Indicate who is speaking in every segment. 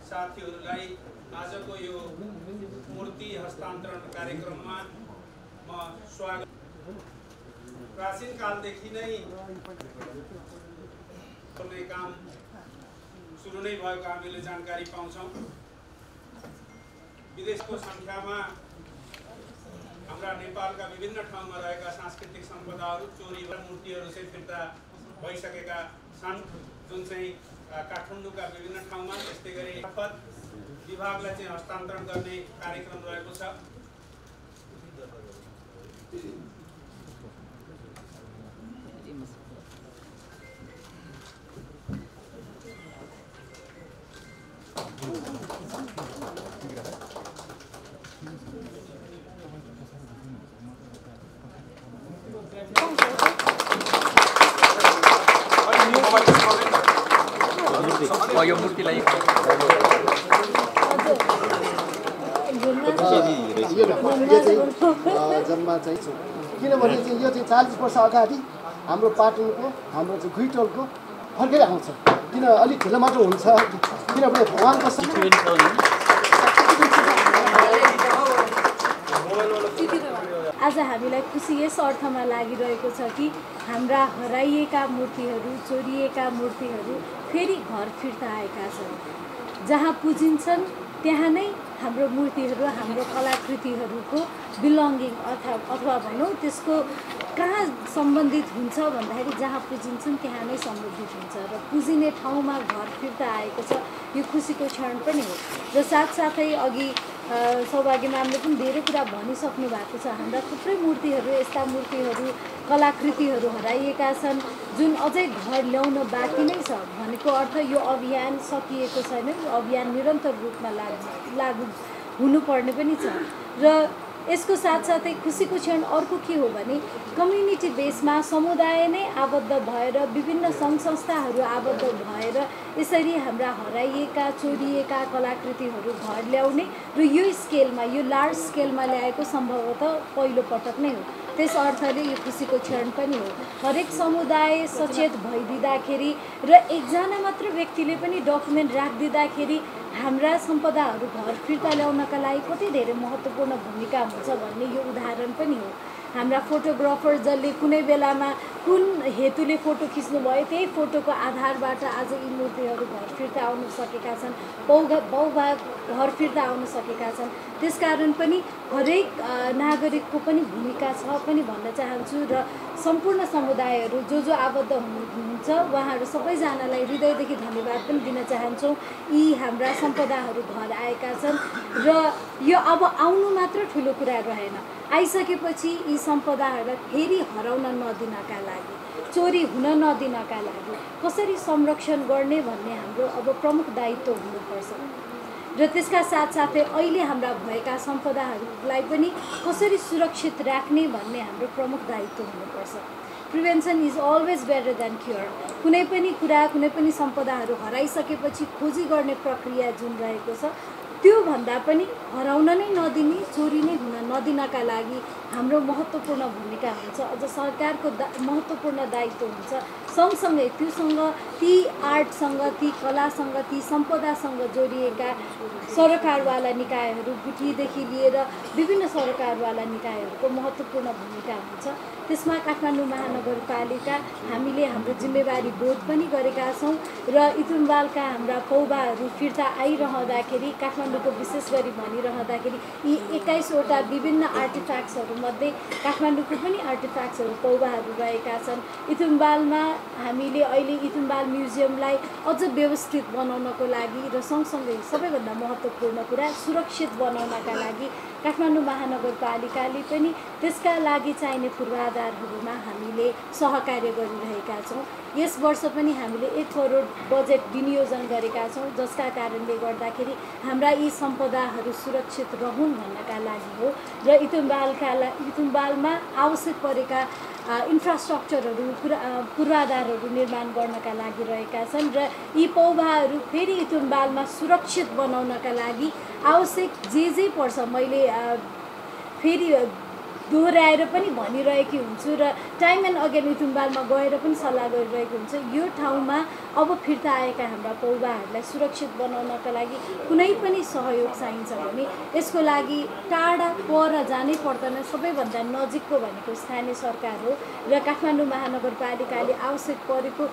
Speaker 1: साथीहरुलाई आजको यो मूर्ति हस्तान्तरण कार्यक्रममा म स्वागत। प्राचीन कालदेखि नै गर्ने काम सुरु नै भएको हामीले जानकारी पाउँछौं। विदेशको संख्यामा हाम्रा नेपालका विभिन्न ठाउँमा रहेका सांस्कृतिक सम्पदाहरू चोरी र मूर्तिहरू चाहिँ फिर्ता भइसकेका छन्, जुन चाहिँ काठमाडौँका विभिन्न ठाउँमा। त्यस्तै गरी विभागलाई चाहिँ हस्तान्तरण गर्ने कार्यक्रम रहेको छ।
Speaker 2: यो मूर्तिलाई
Speaker 3: जन्म चाहिँ छु, किनभने चाहिँ यो चाहिँ 40 वर्ष अगाडि हाम्रो पाटनको हाम्रो चाहिँ घुइटोलको फर्कै आउँछ। किन अलिक ढिलो मात्र हुन्छ, किनभने भगवानको
Speaker 4: आज हामीलाई खुसी यस अर्थमा लागिरहेको छ कि हाम्रा हराइएका मूर्तिहरू, चोरिएका मूर्तिहरू फेरि घर फिर्ता आएका छन्। जहाँ पुजिन्छन् त्यहाँ नै हाम्रो मूर्तिहरू, हाम्रो कलाकृतिहरूको बिलोङ्गिङ अथवा भनौँ त्यसको कहाँ सम्बन्धित हुन्छ भन्दाखेरि जहाँ पुजिन्छन् त्यहाँ नै सम्बन्धित हुन्छ र पुजिने ठाउँमा घर फिर्ता आएको छ। यो खुसीको क्षण पनि हो। र साथसाथै अघि सौभाग्य म्यामले पनि धेरै कुरा भनिसक्नु भएको छ। हाम्रा थुप्रै मूर्तिहरू, यस्ता मूर्तिहरू, कलाकृतिहरू हराइएका छन् जुन अझै घर ल्याउन बाँकी नै छ। भनेको अर्थ यो अभियान सकिएको छैन, यो अभियान निरन्तर रूपमा लागू हुनुपर्ने पनि छ। र यसको साथसाथै खुसीको क्षण अर्को के हो भने कम्युनिटी बेसमा समुदाय नै आबद्ध भएर, विभिन्न सङ्घ संस्थाहरू आबद्ध भएर यसरी हाम्रा हराइएका, चोरिएका कलाकृतिहरू घर ल्याउने र यो स्केलमा, यो लार्ज स्केलमा ल्याएको सम्भवतः पहिलो पटक नै हो। त्यस अर्थले यो खुसीको क्षण पनि हो। हरेक समुदाय सचेत भइदिँदाखेरि र एकजना मात्र व्यक्तिले पनि डकुमेन्ट राखिदिँदाखेरि हाम्रा सम्पदाहरू घर फिर्ता ल्याउनका लागि कति धेरै महत्त्वपूर्ण भूमिका हुन्छ भन्ने यो उदाहरण पनि हो। हाम्रा फोटोग्राफर जसले कुनै बेलामा कुन हेतुले फोटो खिच्नुभयो त्यही फोटोको आधारबाट आज यी मूर्तिहरू घर फिर्ता आउन सकेका छन्, बहुभाग घर फिर्ता आउन सकेका छन्। त्यसकारण पनि हरेक नागरिकको पनि भूमिका छ पनि भन्न चाहन्छु र सम्पूर्ण समुदायहरू जो आबद्ध हुनुहुन्छ उहाँहरू सबैजनालाई हृदयदेखि धन्यवाद पनि दिन चाहन्छौँ। यी हाम्रा सम्पदाहरू घर आएका छन् र यो अब आउनु मात्र ठुलो कुरा रहेन, आइसकेपछि यी सम्पदाहरूलाई फेरि हराउन नदिनका लागि, चोरी हुन नदिनका लागि कसरी संरक्षण गर्ने भन्ने हाम्रो अब प्रमुख दायित्व हुनुपर्छ। र त्यसका साथसाथै अहिले हाम्रा भएका सम्पदाहरूलाई पनि कसरी सुरक्षित राख्ने भन्ने हाम्रो प्रमुख दायित्व हुनुपर्छ। Prevention is always better than cure. कुनै पनि कुरा, कुनै पनि सम्पदाहरू हराइसकेपछि खोजी गर्ने प्रक्रिया जुन रहेको छ त्यो भन्दा पनि हराउन नै नदिने, चोरी नै हुन नदिनका लागि हाम्रो महत्त्वपूर्ण भूमिका हुन्छ। अझ सरकारको महत्त्वपूर्ण दायित्व हुन्छ। सँगसँगै त्योसँग ती आर्टसँग, ती कलासँग, ती सम्पदासँग जोडिएका सरकारवाला निकायहरू, गुठीदेखि लिएर विभिन्न सरकारवाला निकायहरूको महत्त्वपूर्ण भूमिका हुन्छ। त्यसमा काठमाडौँ महानगरपालिका हामीले हाम्रो जिम्मेवारी बोध पनि गरेका छौँ र इतुम्बालका हाम्रा पौबाहरू फिर्ता आइरहँदाखेरि काठमाडौँको विशेष गरी भनिरहँदाखेरि यी 21वटा विभिन्न आर्टिफ्याक्ट्सहरूमध्ये काठमाडौँको पनि आर्टिफ्याक्ट्सहरू पौबाहरू रहेका छन्। इतुम्बालमा हामीले अहिले इतुम्बाल म्युजियमलाई अझ व्यवस्थित बनाउनको लागि र सँगसँगै सबैभन्दा महत्त्वपूर्ण कुरा सुरक्षित बनाउनका लागि काठमाडौँ महानगरपालिकाले पनि त्यसका लागि चाहिने पूर्वाधारहरूमा हामीले सहकार्य गरिरहेका छौँ। यस वर्ष पनि हामीले 1 करोड बजेट विनियोजन गरेका छौँ, जसका कारणले गर्दाखेरि हाम्रा यी सम्पदाहरू सुरक्षित रहून् भन्नका लागि हो र इतुम्बालमा आवश्यक परेका इन्फ्रास्ट्रक्चरहरू पूर्वाधारहरू निर्माण गर्नका लागि रहेका छन् र यी पौबाहरू फेरि इतुम्बालमा सुरक्षित बनाउनका लागि आवश्यक जे पर्छ मैले फेरि दोहोऱ्याएर पनि भनिरहेकी हुन्छु र टाइम एन्ड अगेन इतुम्बालमा गएर पनि सल्लाह गरिरहेको हुन्छ। यो ठाउँमा अब फिर्ता आएका हाम्रा पौबाहरूलाई सुरक्षित बनाउनका लागि कुनै पनि सहयोग चाहिन्छ भने यसको लागि टाढा पर जानै पर्दैन, सबैभन्दा नजिकको भनेको स्थानीय सरकार हो र काठमाडौँ महानगरपालिकाले आवश्यक परेको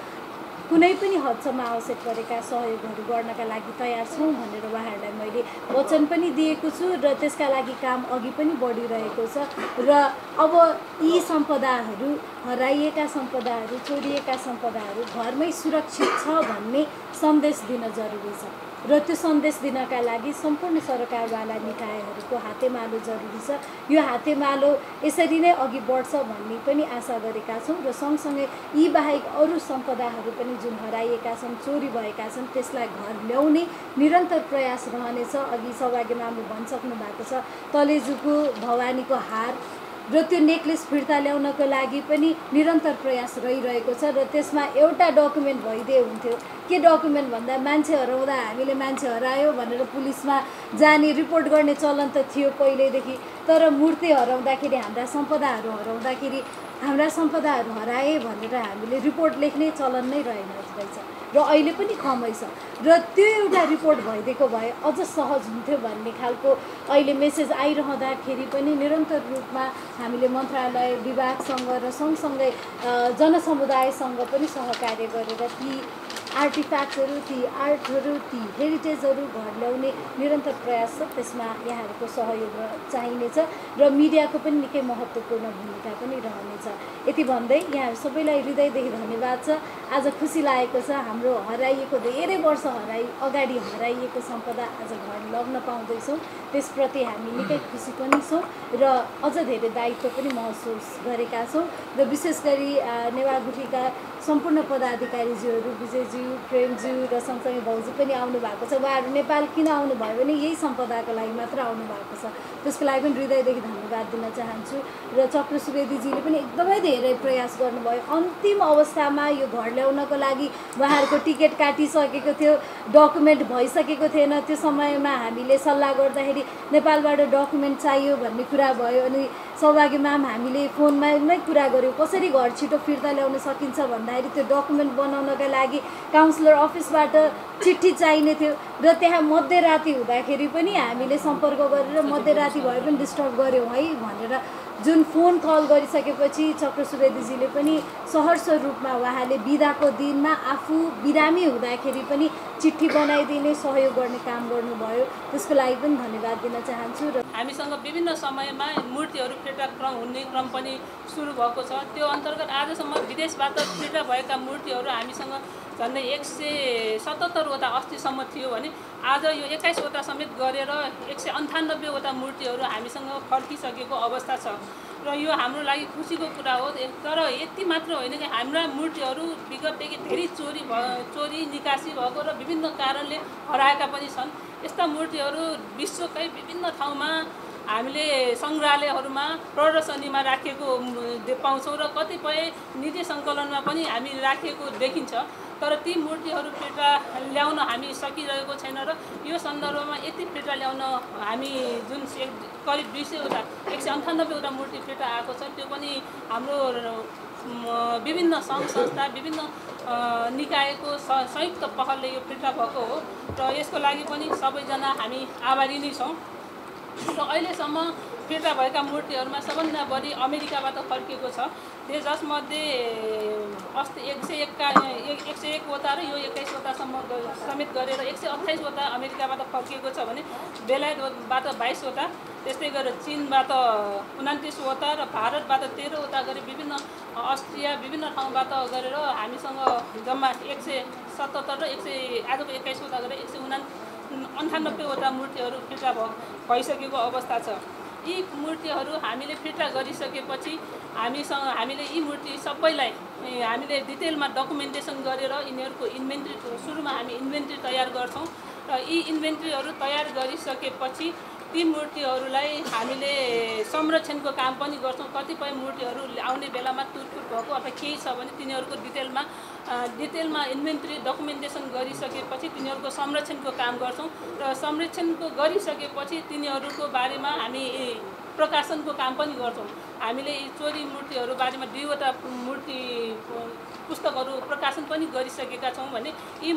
Speaker 4: कुनै पनि हदसम्म आवश्यक परेका सहयोगहरू गर्नका लागि तयार छौँ भनेर उहाँहरूलाई मैले वचन पनि दिएको छु र त्यसका लागि काम अघि पनि बढिरहेको छ र अब यी सम्पदाहरू, हराइएका सम्पदाहरू, चोरिएका सम्पदाहरू घरमै सुरक्षित छ भन्ने सन्देश दिन जरुरी छ र त्यो सन्देश दिनका लागि सम्पूर्ण सरकारवाला निकायहरूको हातेमालो जरुरी छ। यो हातेमालो यसरी नै अघि बढ्छ भन्ने पनि आशा गरेका छौँ र सँगसँगै यी बाहेक अरू सम्पदाहरू पनि जुन हराइएका छन्, चोरी भएका छन्, त्यसलाई घर ल्याउने निरन्तर प्रयास रहनेछ। अघि सौभाग्य मामले भनिसक्नु भएको छ, तलेजुको भवानीको हार र त्यो नेकलेस फिर्ता ल्याउनको लागि पनि निरन्तर प्रयास रहिरहेको छ र त्यसमा एउटा डकुमेन्ट भइदिए हुन्थ्यो। के डकुमेन्ट भन्दा मान्छे हराउँदा हामीले मान्छे हरायो भनेर पुलिसमा जाने रिपोर्ट गर्ने चलन त थियो पहिल्यैदेखि, तर मूर्ति हराउँदाखेरि, हाम्रा सम्पदाहरू हराउँदाखेरि हाम्रा सम्पदाहरू हराए भनेर हामीले रिपोर्ट लेख्ने चलन नै रहेन रहेछ र अहिले पनि कमै छ र त्यो एउटा रिपोर्ट भइदिएको भए अझ सहज हुन्थ्यो भन्ने खालको अहिले मेसेज आइरहँदाखेरि पनि निरन्तर रूपमा हामीले मन्त्रालय विभागसँग र सँगसँगै जनसमुदायसँग पनि सहकार्य गरेर ती आर्टिफ्याक्ट्सहरू, ती आर्टहरू, ती हेरिटेजहरू घर ल्याउने निरन्तर प्रयास छ। त्यसमा यहाँहरूको सहयोग चाहिनेछ र मिडियाको पनि निकै महत्त्वपूर्ण भूमिका पनि रहनेछ। यति भन्दै यहाँ सबैलाई हृदयदेखि धन्यवाद छ। आज खुसी लागेको छ, हाम्रो हराइएको धेरै वर्ष अगाडि हराइएको सम्पदा आज घर लग्न पाउँदैछौँ, त्यसप्रति हामी निकै खुसी पनि छौँ र अझ धेरै दायित्व पनि महसुस गरेका छौँ र विशेष गरी नेवार गुठीका सम्पूर्ण पदाधिकारीज्यूहरू, विजयज्यू, प्रेमज्यू र सँगसँगै भाउजू पनि आउनु भएको छ। उहाँहरू नेपाल किन आउनुभयो भने यही सम्पदाको लागि मात्र आउनु भएको छ, त्यसको लागि पनि हृदयदेखि धन्यवाद दिन चाहन्छु र चक्र सुवेदीजीले पनि एकदमै धेरै प्रयास गर्नुभयो। अन्तिम अवस्थामा यो घर ल्याउनको लागि उहाँहरूको टिकट काटिसकेको थियो, डकुमेन्ट भइसकेको थिएन। त्यो समयमा हामीले सल्लाह गर्दाखेरि नेपालबाट डकुमेन्ट चाहियो भन्ने कुरा भयो अनि सौभाग्य म्याम हामीले फोनमा नै कुरा गऱ्यौँ कसरी घर छिटो फिर्ता ल्याउन सकिन्छ भन्दाखेरि त्यो डकुमेन्ट बनाउनका लागि काउन्सिलर अफिसबाट चिठी चाहिने थियो र त्यहाँ मध्यराति हुँदाखेरि पनि हामीले सम्पर्क गरेर मध्यराति भए पनि डिस्टर्ब गऱ्यौँ है भनेर जुन फोन कल गरिसकेपछि चक्र सुवेदीजीले पनि सहर्ष रूपमा उहाँले बिदाको दिनमा आफू बिरामी हुँदाखेरि पनि चिठी बनाइदिने सहयोग गर्ने काम गर्नुभयो। त्यसको लागि पनि धन्यवाद दिन चाहन्छु र
Speaker 5: हामीसँग विभिन्न समयमा मूर्तिहरू फिर्ता हुने क्रम पनि सुरु भएको छ। त्यो अन्तर्गत आजसम्म विदेशबाट फिर्ता भएका मूर्तिहरू हामीसँग झन्डै 177वटा अस्तिसम्म थियो भने आज यो 21वटा समेत गरेर 198वटा मूर्तिहरू हामीसँग फर्किसकेको अवस्था छ र यो हाम्रो लागि खुसीको कुरा हो। तर यति मात्र होइन कि हाम्रा मूर्तिहरू विगतदेखि धेरै चोरी निकासी भएको र विभिन्न कारणले हराएका पनि छन्। यस्ता मूर्तिहरू विश्वकै विभिन्न ठाउँमा हामीले सङ्ग्रहालयहरूमा प्रदर्शनीमा राखेको पाउँछौँ र कतिपय निधि सङ्कलनमा पनि हामी राखेको देखिन्छ। तर ती मूर्तिहरू फिर्ता ल्याउन हामी सकिरहेको छैन र यो सन्दर्भमा यति फिर्ता ल्याउन हामी जुन करिब 200वटा 198वटा मूर्ति फिर्ता आएको छ त्यो पनि हाम्रो विभिन्न सङ्घ संस्था विभिन्न निकायको संयुक्त पहलले यो फिर्ता भएको हो र यसको लागि पनि सबैजना हामी आभारी नै छौँ। र अहिलेसम्म फिर्ता भएका मूर्तिहरूमा सबभन्दा बढी अमेरिकाबाट फर्किएको छ। जसमध्ये अस्ति 101वटा र यो 21वटासम्म समेत गरेर 128वटा अमेरिकाबाट फर्किएको छ भने बेलायतबाट 22वटा, त्यस्तै गरेर चीनबाट 29वटा र भारतबाट 13वटा गरी विभिन्न अस्ट्रिया विभिन्न ठाउँबाट गरेर हामीसँग जम्मा 177 र आजको 21वटा गरेर 198वटा मूर्तिहरू फिर्ता भइसकेको अवस्था छ। यी मूर्तिहरू हामीले फिर्ता गरिसकेपछि हामीले यी मूर्ति सबैलाई हामीले डिटेलमा डकुमेन्टेसन गरेर यिनीहरूको इन्भेन्ट्री सुरुमा हामी इन्भेन्ट्री तयार गर्छौँ र यी इन्भेन्ट्रीहरू तयार गरिसकेपछि ती मूर्तिहरूलाई हामीले संरक्षणको काम पनि गर्छौँ। कतिपय मूर्तिहरू आउने बेलामा तुटफुट भएको अथवा केही छ भने तिनीहरूको डिटेलमा इन्भेन्ट्री डकुमेन्टेसन गरिसकेपछि तिनीहरूको संरक्षणको काम गर्छौँ र संरक्षणको गरिसकेपछि तिनीहरूको बारेमा हामी प्रकाशनको काम पनि गर्छौँ। हामीले यी चोरी मूर्तिहरू बारेमा 2वटा मूर्ति पुस्तकहरू प्रकाशन पनि गरिसकेका छौँ भने यी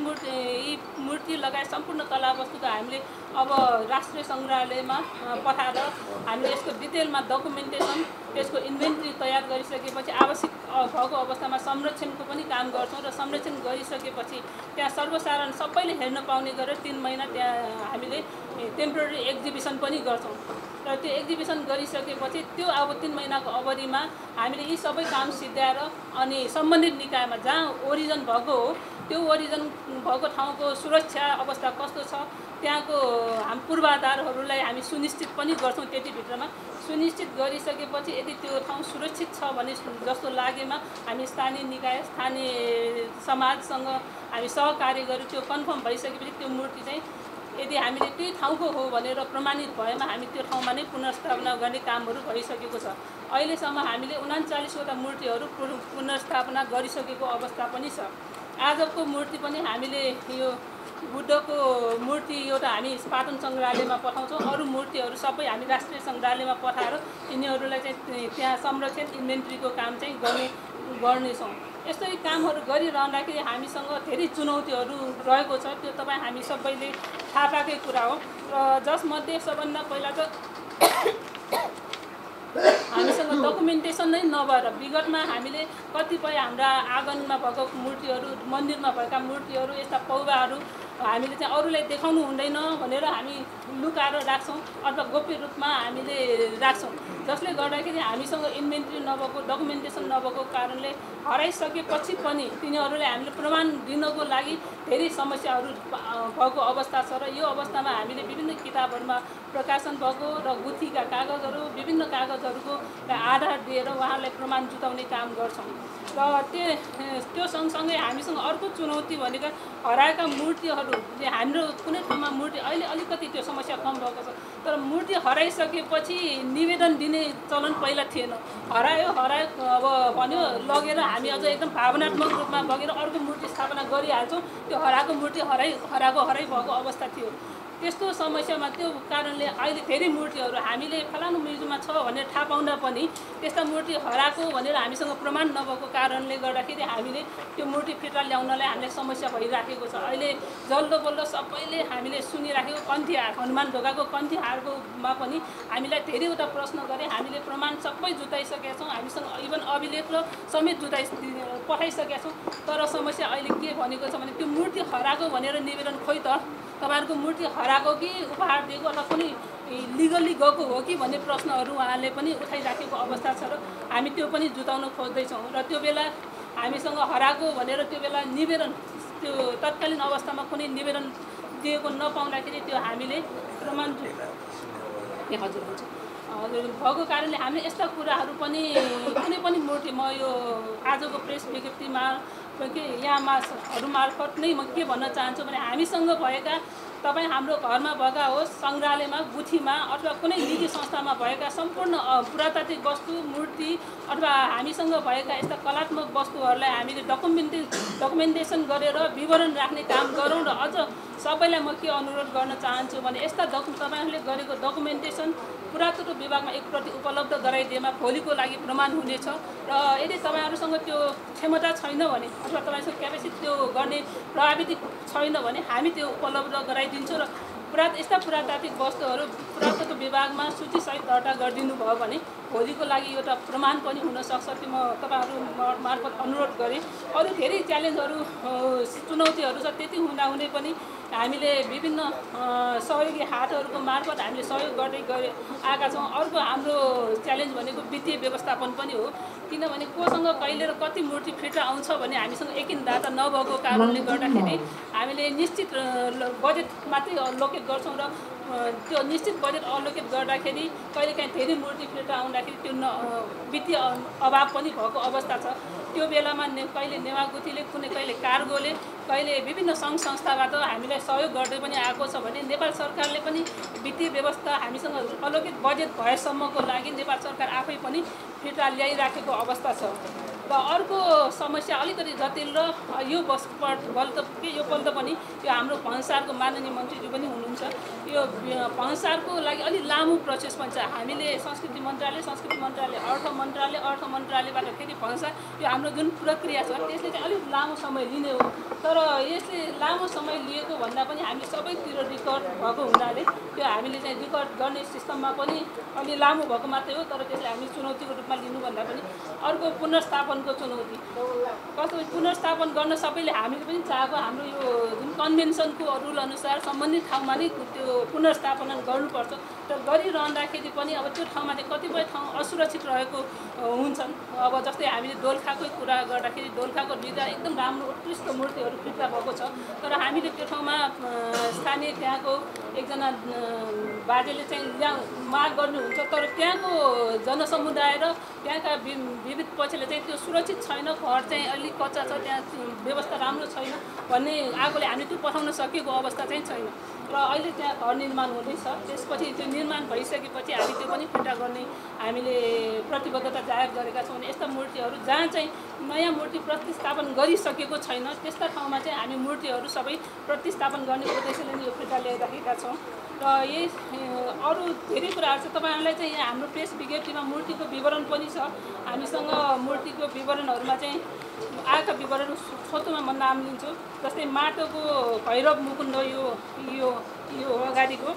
Speaker 5: मूर्ति लगायत सम्पूर्ण कला वस्तुको हामीले अब राष्ट्रिय सङ्ग्रहालयमा पठाएर हामीले यसको डिटेलमा डकुमेन्टेसन त्यसको इन्भेन्ट्री तयार गरिसकेपछि आवश्यक भएको अवस्थामा संरक्षणको पनि काम गर्छौँ र संरक्षण गरिसकेपछि त्यहाँ सर्वसाधारण सबैले हेर्न पाउने गरेर 3 महिना त्यहाँ हामीले टेम्पोररी एक्जिबिसन पनि गर्छौँ र त्यो एक्जिबिसन गरिसकेपछि त्यो अब 3 महिनाको अवधिमा हामीले यी सबै काम सिद्ध्याएर अनि सम्बन्धित निकायमा जहाँ ओरिजिन भएको हो त्यो ओरिजिन भएको ठाउँको सुरक्षा अवस्था कस्तो छ त्यहाँको हामी पूर्वाधारहरूलाई हामी सुनिश्चित पनि गर्छौँ। त्यतिभित्रमा सुनिश्चित गरिसकेपछि यदि त्यो ठाउँ सुरक्षित छ भने जस्तो लागेमा हामी स्थानीय निकाय स्थानीय समाजसँग हामी सहकार्य गरेर त्यो कन्फर्म भइसकेपछि त्यो मूर्ति चाहिँ यदि हामीले त्यही ठाउँको हो भनेर प्रमाणित भएमा हामी त्यो ठाउँमा नै पुनर्स्थापना गर्ने कामहरू भइसकेको छ। अहिलेसम्म हामीले 39वटा मूर्तिहरू पुनर्स्थापना गरिसकेको अवस्था पनि छ। आजको मूर्ति पनि हामीले यो बुद्धको मूर्ति एउटा हामी पाटन सङ्ग्रहालयमा पठाउँछौँ। अरू मूर्तिहरू सबै हामी राष्ट्रिय सङ्ग्रहालयमा पठाएर यिनीहरूलाई चाहिँ त्यहाँ संरक्षण इन्भेन्ट्रीको काम चाहिँ गर्नेछौँ। यस्तै कामहरू गरिरहँदाखेरि हामीसँग धेरै चुनौतीहरू रहेको छ। त्यो तपाईँ हामी सबैले थाहा पाएकै कुरा हो र जसमध्ये सबभन्दा पहिला त हामीसँग डकुमेन्टेसन नै नभएर विगतमा हामीले कतिपय हाम्रा आँगनमा भएको मूर्तिहरू मन्दिरमा भएका मूर्तिहरू यस्ता पौवाहरू हामीले चाहिँ अरूलाई देखाउनु हुँदैन भनेर हामी लुकाएर राख्छौँ अथवा गोप्य रूपमा हामीले राख्छौँ, जसले गर्दाखेरि हामीसँग इन्भेन्ट्री नभएको डकुमेन्टेसन नभएको कारणले हराइसकेपछि पनि तिनीहरूलाई हामीले प्रमाण दिनको लागि धेरै समस्याहरू भएको अवस्था छ। र यो अवस्थामा हामीले विभिन्न किताबहरूमा प्रकाशन भएको र गुथीका कागजहरू विभिन्न कागजहरूको आधार दिएर उहाँलाई प्रमाण जुटाउने काम गर्छौँ। र त्यो सँगसँगै हामीसँग अर्को चुनौती भनेको हराएका मूर्तिहरू हाम्रो कुनै ठाउँमा मूर्ति अहिले अलिकति त्यो समस्या कम भएको छ, तर मूर्ति हराइसकेपछि निवेदन दिने चलन पहिला थिएन। हरायो अब भन्यो लगेर हामी अझ एकदम भावनात्मक रूपमा बगेर अर्को मूर्ति स्थापना गरिहाल्छौँ। त्यो हराएको मूर्ति हराइ भएको अवस्था थियो। त्यस्तो समस्यामा त्यो कारणले अहिले धेरै मूर्तिहरू हामीले फलानु म्युजियममा छ भनेर थाहा पाउँदा पनि त्यस्ता मूर्ति हराएको भनेर हामीसँग प्रमाण नभएको कारणले गर्दाखेरि हामीले त्यो मूर्ति फिर्ता ल्याउनलाई हामीलाई समस्या भइराखेको छ। अहिले जल्दो बल्दो सबैले हामीले सुनिराखेको कन्ठी हार हनुमान ढोकाको कन्ठी हारकोमा पनि हामीलाई धेरैवटा प्रश्न गरे। हामीले प्रमाण सबै जुटाइसकेका छौँ, हामीसँग इभन अभिलेख र समेत पठाइसकेका छौँ। तर समस्या अहिले के भनेको छ भने त्यो मूर्ति हराएको भनेर निवेदन खोइ त तपाईँहरूको मूर्ति हराएको कि उपहार दिएको अथवा कुनै लिगल्ली गएको हो कि भन्ने प्रश्नहरू उहाँले पनि उठाइराखेको अवस्था छ र हामी त्यो पनि जुटाउन खोज्दैछौँ। र त्यो बेला हामीसँग हराएको भनेर त्यो बेला निवेदन त्यो तत्कालीन अवस्थामा कुनै निवेदन दिएको नपाउँदाखेरि त्यो हामीले प्रमाण हजुर हुन्छ भएको कारणले हामीले यस्ता कुराहरू पनि कुनै पनि मूर्ति म यो आजको प्रेस विज्ञप्तिमा यहाँ हरू मार्फत नै म के भन्न चाहन्छु भने हामीसँग भएका तपाईँ हाम्रो घरमा भएका होस्, सङ्ग्रहालयमा, गुठीमा अथवा कुनै निजी संस्थामा भएका सम्पूर्ण पुरातात्विक वस्तु, मूर्ति अथवा हामीसँग भएका यस्ता कलात्मक वस्तुहरूलाई हामीले डकुमेन्टेसन गरेर विवरण राख्ने काम गरौँ। र अझ सबैलाई म के अनुरोध गर्न चाहन्छु भने यस्ता तपाईँहरूले गरेको डकुमेन्टेसन पुरातत्व विभागमा एकप्रति उपलब्ध गराइदिएमा भोलिको लागि प्रमाण हुनेछ। र यदि तपाईँहरूसँग त्यो क्षमता छैन भने अथवा तपाईँसँग क्यापेसिटी त्यो गर्ने प्रविधि छैन भने हामी त्यो उपलब्ध गराइदिन्छौँ। र यस्ता पुरातात्विक वस्तुहरू पुरातत्व विभागमा सूचीसहित दर्ता गरिदिनु भयो भने भोलिको लागि एउटा प्रमाण पनि हुनसक्छ। त्यो म तपाईँहरू मार्फत अनुरोध गरेँ। अरू धेरै च्यालेन्जहरू चुनौतीहरू छ, त्यति हुँदाहुँदै पनि हामीले विभिन्न सहयोगी हातहरूको मार्फत हामीले सहयोग गर्दै आएका छौँ। अर्को हाम्रो च्यालेन्ज भनेको वित्तीय व्यवस्थापन पनि हो, किनभने कोसँग कहिले र कति मूर्ति फिर्ता आउँछ भने हामीसँग एकिन डाटा नभएको कारणले गर्दाखेरि हामीले निश्चित बजेट मात्रै अलोकेट गर्छौँ र त्यो निश्चित बजेट अलोकेट गर्दाखेरि कहिलेकाहीँ धेरै मूर्ति फिर्ता आउँदाखेरि त्यो वित्तीय अभाव पनि भएको अवस्था छ। त्यो बेलामा कहिले नेवागुठीले, कहिले कार्गोले, कहिले विभिन्न सङ्घ संस्थाबाट हामीलाई सहयोग गर्दै पनि आएको छ भने नेपाल सरकारले पनि वित्तीय व्यवस्था हामीसँग अलोकेट बजेट भएसम्मको लागि नेपाल सरकार आफै पनि फिर्ता ल्याइराखेको अवस्था छ। र अर्को समस्या अलिकति जटिल र यो योपल्ट पनि यो हाम्रो भन्सारको माननीय मन्त्रीज्यू पनि हुनुहुन्छ। यो भन्सारको लागि अलिक लामो प्रोसेस पनि छ। हामीले संस्कृति मन्त्रालय, अर्थ मन्त्रालयबाट फेरि भन्सार, यो हाम्रो जुन प्रक्रिया छ त्यसले चाहिँ अलिक लामो समय लिने हो। तर यसले लामो समय लिएको भन्दा पनि हामीले सबैतिर रिकर्ड भएको हुनाले त्यो हामीले चाहिँ रिकर्ड गर्ने सिस्टममा पनि अलि लामो भएको मात्रै हो। तर त्यसलाई हामी चुनौतीको रूपमा लिनुभन्दा पनि अर्को पुनर्स्थापनको चुनौती, कस्तो पुनर्स्थापन गर्न सबैले हामीले पनि चाहेको हाम्रो यो जुन कन्भेन्सनको रुल अनुसार सम्बन्धित ठाउँमा नै त्यो पुनर्स्थापना गर्नुपर्छ। तर गरिरहँदाखेरि पनि अब त्यो ठाउँमा चाहिँ कतिपय ठाउँ असुरक्षित रहेको हुन्छन्। अब जस्तै हामीले दोलखाकै कुरा गर्दाखेरि दोलखाको दुईवटा एकदम राम्रो उत्कृष्ट मूर्तिहरू फिर्ता भएको छ। तर हामीले त्यो ठाउँमा स्थानीय त्यहाँको एकजना बाजेले चाहिँ माग गर्नुहुन्छ, तर त्यहाँको जनसमुदाय र त्यहाँका विविध पक्षले चाहिँ त्यो सुरक्षित छैन, घर चाहिँ अलिक कच्चा छ, त्यहाँ व्यवस्था राम्रो छैन भन्ने आगोले हामी त्यो पठाउन सकेको अवस्था चाहिँ छैन। र अहिले त्यहाँ घर निर्माण हुँदैछ। त्यसपछि त्यो निर्माण भइसकेपछि हामी त्यो पनि फिर्ता गर्ने हामीले प्रतिबद्धता जाहेर गरेका छौँ। भने यस्ता मूर्तिहरू जहाँ चाहिँ नयाँ मूर्ति प्रतिस्थापन गरिसकेको छैन त्यस्ता ठाउँमा चाहिँ हामी मूर्तिहरू सबै प्रतिस्थापन गर्ने उद्देश्यले नै यो फिर्ता ल्याइराखेका छौँ। र यही अरू धेरै कुराहरू छ। तपाईँहरूलाई चाहिँ यहाँ हाम्रो प्रेस विज्ञप्तिमा मूर्तिको विवरण पनि छ। हामीसँग मूर्तिको विवरणहरूमा चाहिँ आएका विवरण छोटोमा म नाम लिन्छु। जस्तै माटोको भैरव मुकुन्द यो अगाडिको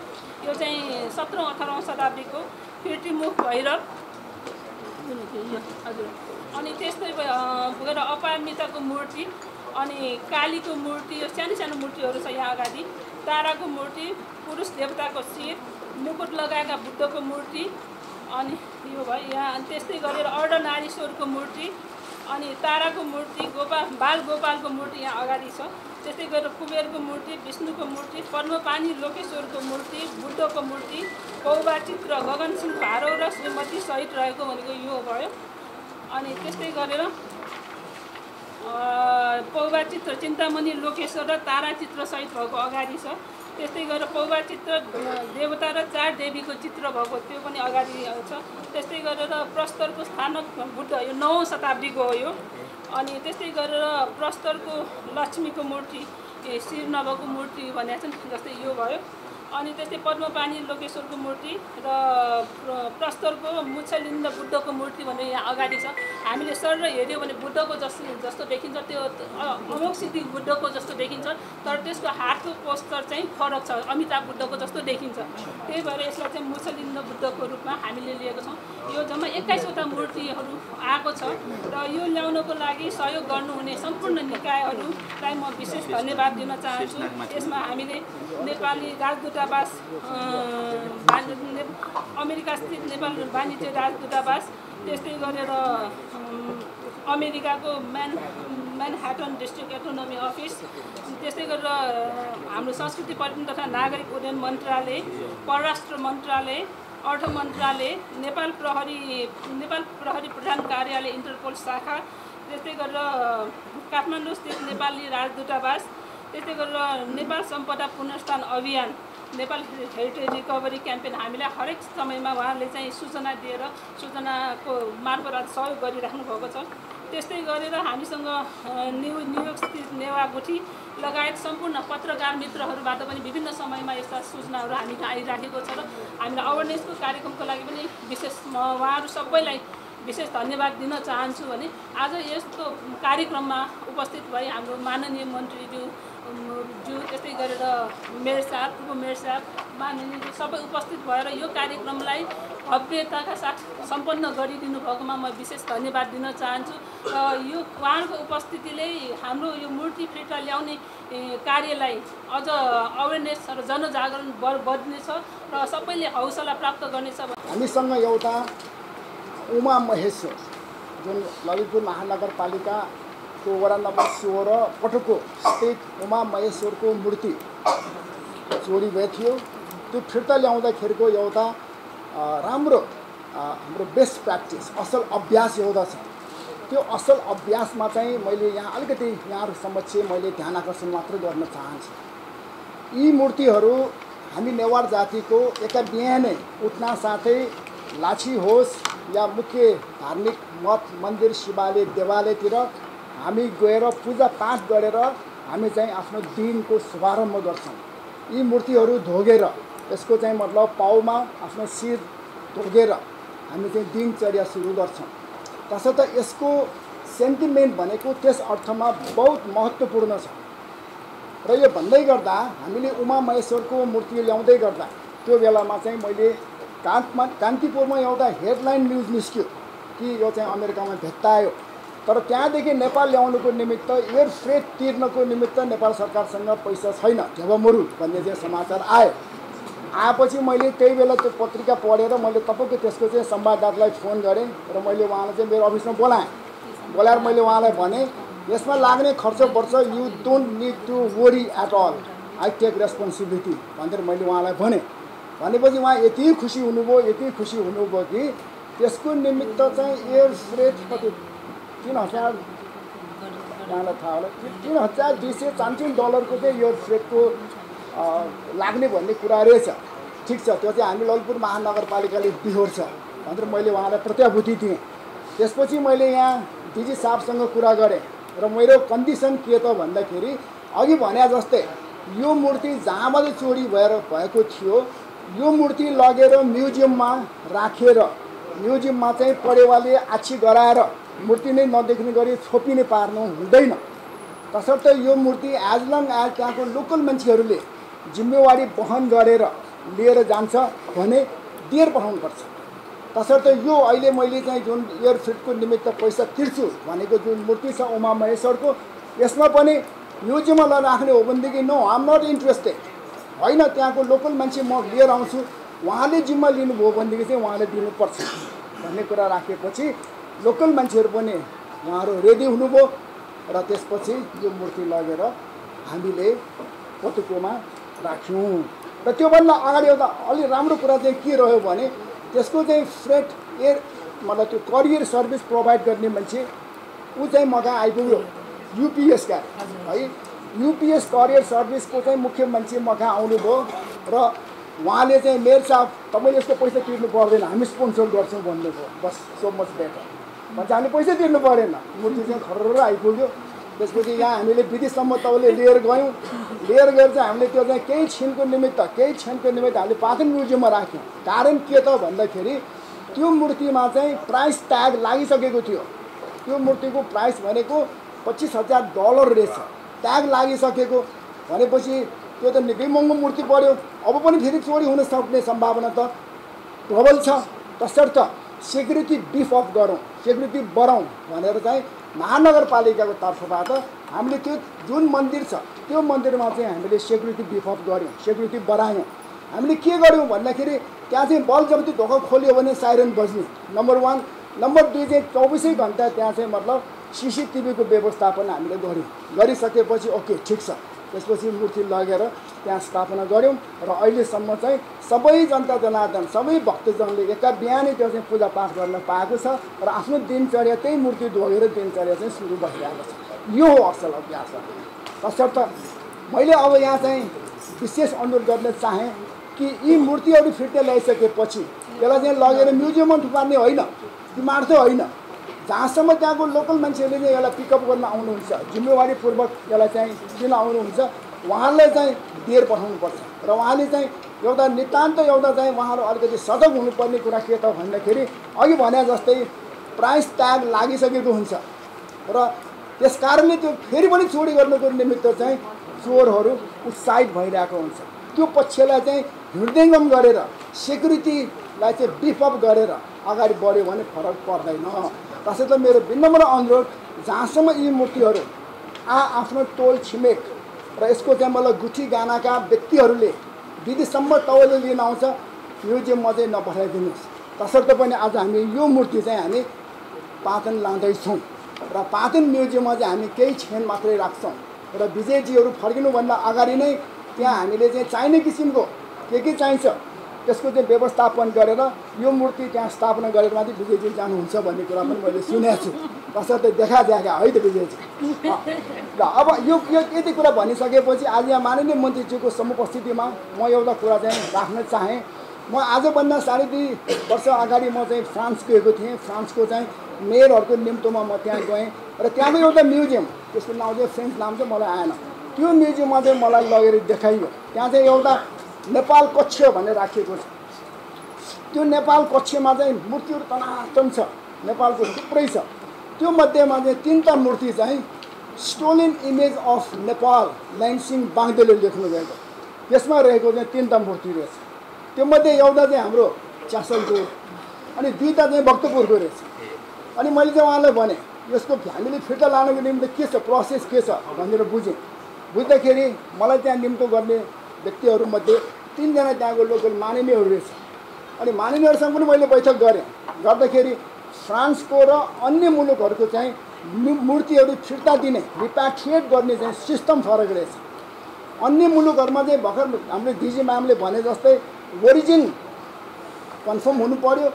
Speaker 5: यो चाहिँ 17-18औं शताब्दीको फिर्तीमुख भैरव हजुर। अनि त्यस्तै गएर अपारमिताको मूर्ति, अनि कालीको मूर्ति, यो सानो सानो मूर्तिहरू छ यहाँ अगाडि। ताराको मूर्ति, पुरुष देवताको शिर, मुकुट लगाएका बुद्धको मूर्ति, अनि यो भयो यहाँ। अनि त्यस्तै गरेर अर्धनारीश्वरको मूर्ति, अनि ताराको मूर्ति, बाल गोपालको मूर्ति यहाँ अगाडि छ। त्यस्तै गरेर कुबेरको मूर्ति, विष्णुको मूर्ति, पद्मपानी लोकेश्वरको मूर्ति, बुद्धको मूर्ति, पौवा चित्र गगनसिंह भारौ र श्रीमती सहित रहेको भनेको यो भयो। अनि त्यस्तै गरेर पौवा चित्र चिन्तामणि लोकेश्वर र तारा चित्र सहित भएको अगाडि छ। त्यस्तै गरेर पौवा चित्र देवता र 4 देवीको चित्र भएको त्यो पनि अगाडि छ। त्यस्तै गरेर प्रस्तरको स्थानक बुद्ध, यो 9औं शताब्दीको हो यो। अनि त्यस्तै गरेर प्रस्तरको लक्ष्मीको मूर्ति, शिर नभएको मूर्ति भनेको छन्, जस्तै यो भयो। अनि त्यस्तै पद्मपानी लोकेश्वरको मूर्ति र प्रस्तरको मुच्छलिन्द बुद्धको मूर्ति भने यहाँ अगाडि छ। हामीले सर हेऱ्यो भने बुद्धको जस्तो देखिन्छ, त्यो अमोघ सिद्धि बुद्धको जस्तो देखिन्छ। तर त्यसको हातको पोस्टर चाहिँ फरक छ, अमिताभ बुद्धको जस्तो देखिन्छ। त्यही भएर यसलाई चाहिँ मुच्छलिन्द बुद्धको रूपमा हामीले लिएको छौँ। यो जम्मा 21वटा मूर्तिहरू आएको छ। र यो ल्याउनको लागि सहयोग गर्नुहुने सम्पूर्ण निकायहरूलाई म विशेष धन्यवाद दिन चाहन्छु। यसमा हामीले नेपाली राजदूतावास, अमेरिका स्थित नेपाल वाणिज्य राजदूतावास, त्यस्तै गरेर अमेरिकाको म्यानहाटन डिस्ट्रिक्ट इकोनोमी अफिस, त्यस्तै गरेर हाम्रो संस्कृति पर्यटन तथा नागरिक उड्डयन मन्त्रालय, परराष्ट्र मन्त्रालय, अर्थ मन्त्रालय, नेपाल प्रहरी प्रधान कार्यालय इन्टरपोल शाखा, त्यस्तै गरेर काठमाडौँ स्थित नेपाली राजदूतावास, त्यस्तै गरेर नेपाल सम्पदा पुनर्स्थान अभियान, नेपाल हेरिटेज रिकभरी क्याम्पेन हामीलाई हरेक समयमा उहाँहरूले चाहिँ सूचना दिएर सूचनाको मार्फत सहयोग गरिराख्नु भएको छ। त्यस्तै गरेर हामीसँग न्युयोर्क स्थित नेवा गुठी लगायत सम्पूर्ण पत्रकार मित्रहरूबाट पनि विभिन्न समयमा यस्ता सूचनाहरू हामीले आइराखेको छ र हामीले अवेरनेसको कार्यक्रमको लागि पनि विशेष म उहाँहरू सबैलाई विशेष धन्यवाद दिन चाहन्छु भने आज यस्तो कार्यक्रममा उपस्थित भई हाम्रो माननीय मन्त्रीज्यू त्यस्तै गरेर मेयर साहब, उप मेयर साहब, माननीय सबै उपस्थित भएर यो कार्यक्रमलाई भव्यताका साथ सम्पन्न गरिदिनु भएकोमा म विशेष धन्यवाद दिन चाहन्छु। र यो उहाँहरूको उपस्थितिले हाम्रो यो मूर्ति फिर्ता ल्याउने कार्यलाई अझ अवेरनेस र जनजागरण बढ्नेछ र सबैले हौसला प्राप्त गर्नेछ।
Speaker 3: हामीसँग एउटा उमा महेश्वर जुन ललितपुर महानगरपालिकाको वडा नम्बर 16 पटुको स्थित उमा महेश्वरको मूर्ति चोरी भएको थियो। त्यो फिर्ता ल्याउँदाखेरिको एउटा राम्रो हाम्रो बेस्ट प्र्याक्टिस असल अभ्यास एउटा छ। त्यो असल अभ्यासमा चाहिँ मैले यहाँ अलिकति यहाँहरू समक्ष मैले ध्यान आकर्षण मात्र गर्न चाहन्छु। यी मूर्तिहरू हामी नेवार जातिको एका बिहानै उठ्न साथै लाछी होस् या मुख्य धार्मिक मठ मन्दिर शिवालय देवालयतिर हामी गएर पूजा पाठ गरेर हामी चाहिँ आफ्नो दिनको शुभारम्भ गर्छौँ। यी मूर्तिहरू धोगेर यसको चाहिँ मतलब पाउमा आफ्नो शिर धोगेर हामी चाहिँ दिनचर्या सुरु गर्छौँ। तसर्थ यसको सेन्टिमेन्ट भनेको त्यस अर्थमा बहुत महत्त्वपूर्ण छ। र यो भन्दै गर्दा हामीले उमा महेश्वरको मूर्ति ल्याउँदै गर्दा त्यो बेलामा चाहिँ मैले कान्तिपुरमा एउटा हेडलाइन न्युज निस्क्यो कि यो चाहिँ अमेरिकामा भेट्टायो। तर त्यहाँदेखि नेपाल ल्याउनुको निमित्त एयर फ्रेट तिर्नको निमित्त नेपाल सरकारसँग पैसा छैन, ढेबमुरु भन्ने चाहिँ समाचार आयो। आएपछि मैले त्यही बेला त्यो पत्रिका पढेर मैले तपाईँको त्यसको चाहिँ संवाददातालाई फोन गरेँ र मैले उहाँलाई चाहिँ मेरो अफिसमा बोलाएर मैले उहाँलाई भने यसमा लाग्ने खर्च पर्छ, you don't need to worry at all, I take responsibility भनेर मैले उहाँलाई भनेपछि उहाँ यति खुसी हुनुभयो कि त्यसको निमित्त चाहिँ एयर फ्रेट कति 3000 यहाँलाई थाहा होला, $3,243 चाहिँ एयर फ्रेटको लाग्ने भन्ने कुरा रहेछ। ठिक छ, त्यो चाहिँ हामी ललितपुर महानगरपालिकाले बिहोर्छ भनेर मैले उहाँलाई प्रत्याभूति दिएँ। त्यसपछि मैले यहाँ डिजी साहबसँग कुरा गरेँ र मेरो कन्डिसन के त भन्दाखेरि अघि भने जस्तै यो मूर्ति जहाँबाट चोरी भएको थियो यो मूर्ति लगेर म्युजियममा राखेर म्युजियममा चाहिँ परेवाले आछी गराएर मूर्ति नै नदेख्ने गरी छोपिने पार्नु हुँदैन। तसर्थ यो मूर्ति एज लङ एज त्यहाँको लोकल मान्छेहरूले जिम्मेवारी वहन गरेर लिएर जान्छ भने दिएर पठाउनुपर्छ। तसर्थ यो अहिले मैले चाहिँ जुन एयर फ्रेटको निमित्त पैसा तिर्छु भनेको जुन मूर्ति छ उमा महेश्वरको, यसमा पनि म्युजियममा राख्ने हो भनेदेखि no I am not interested, होइन त्यहाँको लोकल मान्छे म लिएर आउँछु, उहाँले जिम्मा लिनुभयो भनेदेखि चाहिँ उहाँले दिनुपर्छ भन्ने कुरा राखेपछि लोकल मान्छेहरू पनि उहाँहरू रेडी हुनुभयो र त्यसपछि यो मूर्ति लगेर हामीले पटुकोमा राख्यौँ। र त्योभन्दा अगाडि एउटा अलि राम्रो कुरा चाहिँ के रह्यो भने त्यसको चाहिँ फ्रेट एयर मतलब त्यो करियर सर्भिस प्रोभाइड गर्ने मान्छे ऊ चाहिँ मगा आइपुग्यो युपिएसका है, युपिएस करियर सर्भिसको चाहिँ मुख्य मान्छे मगा आउनुभयो र उहाँले चाहिँ मेयर साहब तपाईँले यसको पैसा तिर्नु पर्दैन, हामी स्पोन्सर गर्छौँ भन्नुभयो। बस सो मच बेटर भन्छ, हामीले पैसा तिर्नु परेन, मूर्ति चाहिँ खर्र आइपुग्यो। त्यसपछि यहाँ हामीले विदेशसम्म तपाईँले लिएर गयौँ, लिएर गएर चाहिँ हामीले त्यो चाहिँ केही क्षणको निमित्त हामीले पाटन म्युजियममा राख्यौँ। कारण के त भन्दाखेरि त्यो मूर्तिमा चाहिँ प्राइस ट्याग लागिसकेको थियो। त्यो मूर्तिको प्राइस भनेको $25,000 रहेछ, ट्याग लागिसकेको भनेपछि त्यो त निकै महँगो मूर्ति पऱ्यो। अब पनि फेरि चोरी हुन सक्ने सम्भावना त प्रबल छ। तसर्थ सेक्युरिटी बिफ अप गरौँ, सेक्युरिटी बढाउँ भनेर चाहिँ महानगरपालिकाको तर्फबाट हामीले त्यो जुन मन्दिर छ त्यो मन्दिरमा चाहिँ हामीले सेक्युरिटी बिफ अप गऱ्यौँ, सेक्युरिटी बढायौँ। हामीले के गर्यौँ भन्दाखेरि त्यहाँ चाहिँ बल जब ढोका खोल्यो भने साइरन बज्ने, नम्बर 1। नम्बर 2 चाहिँ 24 घन्टा त्यहाँ चाहिँ मतलब सिसिटिभीको व्यवस्थापन हामीले गरिसकेपछि ओके ठिक छ। त्यसपछि मूर्ति लगेर त्यहाँ स्थापना गऱ्यौँ र अहिलेसम्म चाहिँ सबै जनता जनार्दन सबै भक्तजनले एका बिहानै त्यो चाहिँ पूजापाठ गर्न पाएको छ र आफ्नो दिनचर्या त्यही मूर्ति धोगेर दिनचर्या चाहिँ सुरु भइरहेको छ। यो हो असल अभ्यास। तसर्थ मैले अब यहाँ चाहिँ विशेष अनुरोध गर्न चाहेँ कि यी मूर्तिहरू फिर्ता ल्याइसकेपछि यसलाई चाहिँ लगेर म्युजियममा थुपार्ने होइन, तिमीहरू होइन, जहाँसम्म त्यहाँको लोकल मान्छेहरूले चाहिँ यसलाई पिकअप गर्न आउनुहुन्छ, जिम्मेवारीपूर्वक यसलाई चाहिँ किन आउनुहुन्छ, उहाँहरूलाई चाहिँ दिएर पठाउनुपर्छ। र उहाँले चाहिँ एउटा नितान्त एउटा चाहिँ उहाँहरू अलिकति सजग हुनुपर्ने कुरा के त भन्दाखेरि अघि भने जस्तै प्राइस ट्याग लागिसकेको हुन्छ र त्यस कारणले त्यो फेरि पनि चोरी गर्नुको निमित्त चाहिँ चोरहरू उत्साहित भइरहेको हुन्छ। त्यो पक्षलाई चाहिँ हृदयङ्गम गरेर सेक्युरिटीलाई चाहिँ बिफअप गरेर अगाडि बढ्यो भने फरक पर्दैन। त्यसैले मेरो विनम्र अनुरोध, जहाँसम्म यी मूर्तिहरू आफ्नो टोल छिमेक र यसको चाहिँ मलाई गुठी गानाका व्यक्तिहरूले विदेशसम्म तौले लिन आउँछ, म्युजियममा चाहिँ नपठाइदिनुहोस्। तसर्थ पनि आज हामी यो मूर्ति चाहिँ हामी पाटन लाँदैछौँ र पाटन म्युजियममा चाहिँ हामी केही क्षण मात्रै राख्छौँ र विजयजीहरू फर्किनुभन्दा अगाडि नै त्यहाँ हामीले चाहिँ चाहिने किसिमको के चाहिन्छ त्यसको चाहिँ व्यवस्थापन गरेर यो मूर्ति त्यहाँ स्थापना गरेर मात्रै विजयजी जानुहुन्छ भन्ने कुरा पनि मैले सुनेको छु। तसर्थ देखादेखा है त विजयजी। र अब यो यति कुरा भनिसकेपछि आज यहाँ माननीय मन्त्रीज्यूको समुपस्थितिमा म एउटा कुरा चाहिँ राख्न चाहेँ। म आजभन्दा 2.5 वर्ष अगाडि म चाहिँ फ्रान्स गएको थिएँ। फ्रान्सको चाहिँ मेयरहरूको निम्तोमा म त्यहाँ गएँ र त्यहाँको एउटा म्युजियम, त्यसको नाम चाहिँ फ्रेन्च नाम चाहिँ मलाई आएन, त्यो म्युजियममा चाहिँ मलाई लगेर देखाइयो। त्यहाँ चाहिँ एउटा नेपाल कक्ष भनेर राखिएको छ। त्यो नेपाल कक्षमा चाहिँ मूर्तिहरू तनातन छ, नेपालको थुप्रै छ। त्यो मध्येमा चाहिँ 3टा मूर्ति चाहिँ स्टोलन इमेज अफ नेपाल लाइनसिंह बाङ्देले लेख्नुभएको, त्यसमा रहेको चाहिँ 3टा मूर्ति रहेछ। त्यो मध्ये एउटा चाहिँ हाम्रो च्यासलको अनि 2टा चाहिँ भक्तपुरको रहेछ। अनि मैले चाहिँ उहाँलाई भने यसको हामीले फिर्ता लानको निम्ति के छ, प्रोसेस के छ भनेर बुझ्दाखेरि मलाई त्यहाँ निम्तो गर्ने व्यक्तिहरूमध्ये 3 जना त्यहाँको लोकल माननीयहरू रहेछ। अनि माननीयहरूसँग पनि मैले बैठक गरेँ, गर्दाखेरि फ्रान्सको र अन्य मुलुकहरूको चाहिँ मूर्तिहरू फिर्ता दिने, रिप्याट्रिएट गर्ने चाहिँ सिस्टम फरक रहेछ। अन्य मुलुकहरूमा चाहिँ भर्खर हाम्रो डिजी म्यामले भने जस्तै ओरिजिन कन्फर्म हुनु पर्यो,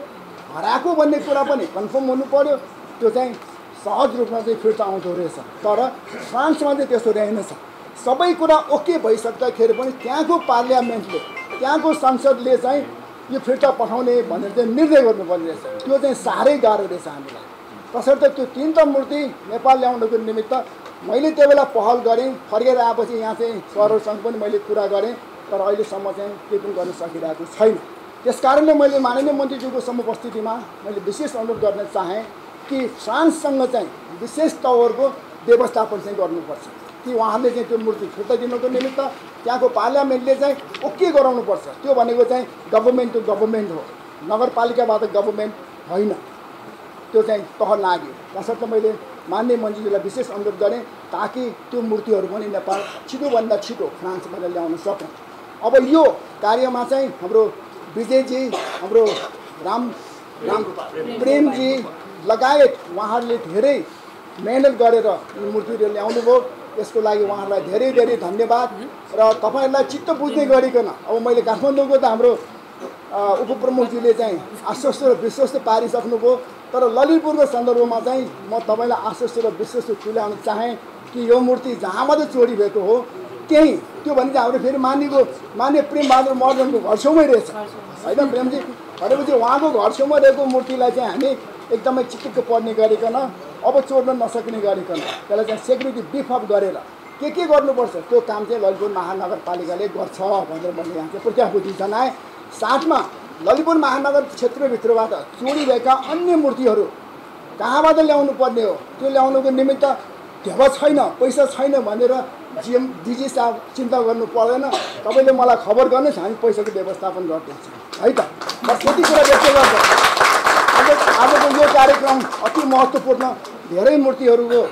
Speaker 3: हराएको भन्ने कुरा पनि कन्फर्म हुनु पर्यो, त्यो चाहिँ सहज रूपमा चाहिँ फिर्ता आउँदो रहेछ। तर फ्रान्समा चाहिँ त्यस्तो रहेनछ। सबै कुरा ओके भइसक्दाखेरि पनि त्यहाँको पार्लियामेन्टले, त्यहाँको संसदले चाहिँ यो फिर्ता पठाउने भनेर चाहिँ निर्णय गर्नुपर्ने रहेछ। त्यो चाहिँ साह्रै गाह्रो रहेछ हामीलाई। तसर्थ त्यो 3टा मूर्ति नेपाल ल्याउनको निमित्त मैले त्यो बेला पहल गरेँ। फर्केर आएपछि यहाँ चाहिँ सरहरूसँग पनि मैले कुरा गरेँ, तर अहिलेसम्म चाहिँ केही पनि गर्न सकिरहेको छैन। त्यस कारणले मैले माननीय मन्त्रीज्यूको समुपस्थितिमा मैले विशेष अनुरोध गर्न चाहेँ कि फ्रान्ससँग चाहिँ विशेष तवरको व्यवस्थापन चाहिँ गर्नुपर्छ कि उहाँहरूले चाहिँ त्यो मूर्ति फिर्ता दिनको निमित्त त्यहाँको पार्लियामेन्टले चाहिँ ओके गराउनुपर्छ। त्यो भनेको चाहिँ गभर्मेन्ट टु गभर्मेन्ट हो, नगरपालिकाबाट गभर्मेन्ट होइन। त्यो चाहिँ तह लाग्यो। तसर्थ मैले माननीय मन्त्रीज्यूलाई विशेष अनुरोध गरेँ ताकि त्यो मूर्तिहरू पनि नेपाल छिटोभन्दा छिटो फ्रान्सबाट ल्याउन सकौँ। अब यो कार्यमा चाहिँ हाम्रो विजयजी, हाम्रो राम प्रेमजी लगायत उहाँहरूले धेरै मेहनत गरेर यो मूर्तिहरू ल्याउनुभयो। यसको लागि उहाँहरूलाई धेरै धेरै धन्यवाद। र तपाईँहरूलाई चित्त बुझ्ने गरिकन अब मैले काठमाडौँको त हाम्रो उपप्रमुखजीले चाहिँ आश्वस्त र विश्वस्त पारिसक्नुभयो, तर ललितपुरको सन्दर्भमा चाहिँ म तपाईँलाई आश्वस्त र विश्वस्त तुल्याउन चाहेँ कि यो मूर्ति जहाँबाट चोरी भएको हो त्यही, त्यो भने चाहिँ हाम्रो फेरि मान्य प्रेमबहादुर महर्जनको घर छेउमै रहेछ होइन प्रेमजी। भनेपछि उहाँको घर छेउमा रहेको मूर्तिलाई चाहिँ हामी एकदमै चित्त पर्ने गरिकन, अब चोर्न नसक्ने गरिकन त्यसलाई चाहिँ सेक्युरिटी बिफअप गरेर के गर्नुपर्छ त्यो काम चाहिँ ललितपुर महानगरपालिकाले गर्छ भनेर मैले यहाँ चाहिँ प्रत्याभूति जनाएँ। साथमा ललितपुर महानगर क्षेत्रभित्रबाट चोरी भएका अन्य मूर्तिहरू कहाँबाट ल्याउनु पर्ने हो, त्यो ल्याउनुको निमित्त ढेवा छैन, पैसा छैन भनेर डिजी साहब चिन्ता गर्नु पर्दैन। तपाईँले मलाई खबर गर्नुहोस्, हामी पैसाको व्यवस्थापन गरिदिन्छौँ है त। बस यति कुरा व्यक्त गर्छ। आजको यो कार्यक्रम अति महत्त्वपूर्ण, धेरै मूर्तिहरूको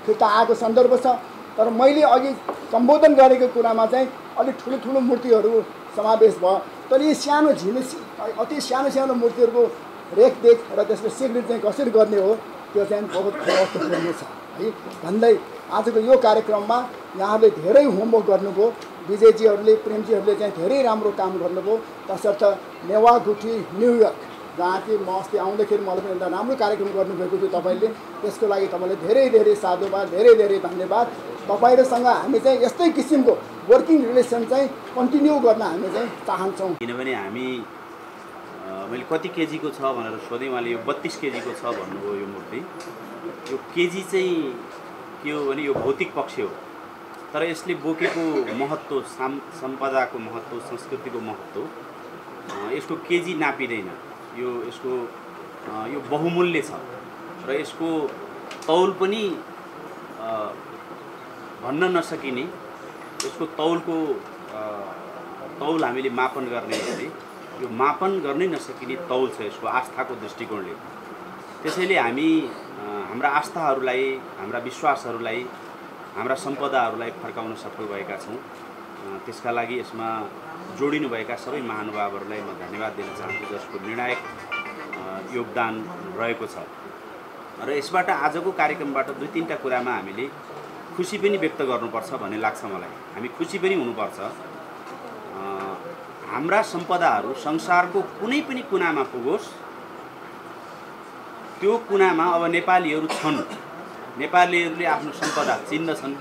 Speaker 3: फिर्ता आएको सन्दर्भ छ। तर मैले अघि सम्बोधन गरेको कुरामा चाहिँ अलिक ठुलो मूर्तिहरू समावेश भयो। तर यी सानो अति सानो मूर्तिहरूको रेखदेख र त्यसको सिक्रेट चाहिँ कसरी गर्ने हो त्यो चाहिँ बहुत महत्त्वपूर्ण छ है भन्दै आजको यो कार्यक्रममा यहाँहरूले धेरै होमवर्क गर्नुभयो। विजयजीहरूले, प्रेमजीहरूले चाहिँ धेरै राम्रो काम गर्नुभयो। तसर्थ नेवा गुठी न्युयोर्क जहाँ कि म अस्ति आउँदाखेरि मलाई पनि एउटा राम्रो कार्यक्रम गर्नुभएको थियो तपाईँले। त्यसको लागि तपाईँलाई धेरै धेरै साधुवाद, धेरै धेरै धन्यवाद। तपाईँहरूसँग हामी चाहिँ यस्तै किसिमको वर्किङ रिलेसन चाहिँ कन्टिन्यू गर्न हामी चाहिँ चाहन्छौँ।
Speaker 6: किनभने हामी मैले कति केजीको छ भनेर सोधेँ, उहाँले यो 32 केजीको छ भन्नुभयो। यो मूर्ति यो केजी चाहिँ के हो भने यो भौतिक पक्ष हो, तर यसले बोकेको महत्त्व, सम्पदाको महत्त्व, संस्कृतिको महत्त्व यसको केजी नापिँदैन। यो बहुमूल्य छ र यसको तौल पनि भन्न नसकिने, यसको तौल हामीले मापन गर्ने हो भने यो मापन गर्नै नसकिने तौल छ यसको आस्थाको दृष्टिकोणले। त्यसैले हामी हाम्रा आस्थाहरूलाई, हाम्रा विश्वासहरूलाई, हाम्रा सम्पदाहरूलाई फर्काउन सफल भएका छौँ। त्यसका लागि यसमा जोडिनुभएका सबै महानुभावहरूलाई म धन्यवाद दिन चाहन्छु, जसको निर्णायक योगदान रहेको छ। र यसबाट आजको कार्यक्रमबाट 2-3टा कुरामा हामीले खुसी पनि व्यक्त गर्नुपर्छ भन्ने लाग्छ मलाई। हामी खुसी पनि हुनुपर्छ। हाम्रा सम्पदाहरू संसारको कुनै पनि कुनामा पुगोस्, त्यो कुनामा अब नेपालीहरू छन्। नेपालीहरूले आफ्नो सम्पदा चिन्दछन्,